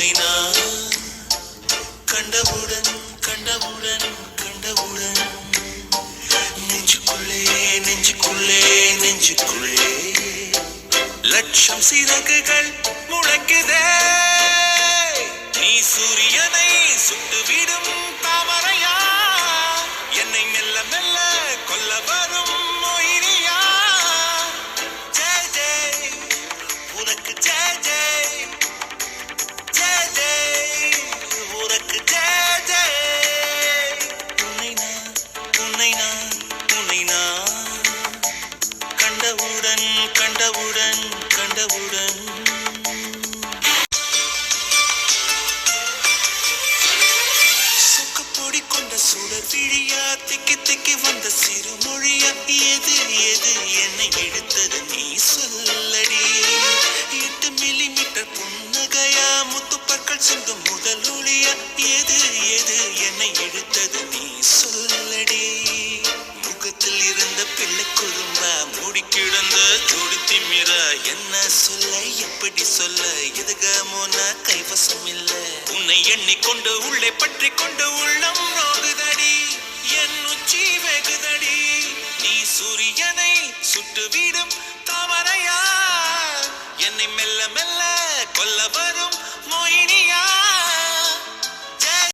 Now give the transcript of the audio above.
உன்னை நான் கண்டவுடன் கண்டவுடன் கண்டவுடன் நெஞ்சுக்குள்ளே நெஞ்சுக்குள்ளே நெஞ்சுக்குள்ளே லட்சம் சிறகுகள் முளைக்குதே. நீ சூரியனை சுட்டுவிடும் தாமரையா, என்னை மெல்ல மெல்ல கொல்ல வரும் மொயினியா. ஜெய் ஜெய் உனக்கு ஜெய் ஜெய், ஜெய் ஜெய் உனக்கு ஜெய் ஜெய். உன்னை நான் உன்னை நான் உன்னை நான் கண்டவுடன் கண்டவுடன் கண்டவுடன் சொக்கப்பொடி கொண்ட சுடர் விழியா, திக்கி திக்கி வந்த சிறு மொழியா, எது எது என்னை இழுத்தது நீ சொல்லடி. 8 மில்லிமீட்டர் புன்னகையா, முத்துப்பற்கள் சிந்தும் முதல் ஒளியா, எது எது என்னை இழுத்தது நீ சொல்லடி. முகத்தில் இருந்த பிள்ளை குறும்பா, மூடி கிடந்த ஜோடி திமிரா, என்ன சொல்ல எப்படி சொல்ல, எதுகமோன கைவசம் இல்ல. உன்னை எண்ணிக்கொண்டு உள்ளே பற்றி கொண்டு உள்ளம் நோகுதடி, என் உச்சி வெகுதடி. நீ சூரியனை சுட்டுவிடும் தாமரையா, என்னை மெல்ல மெல்ல கொல்ல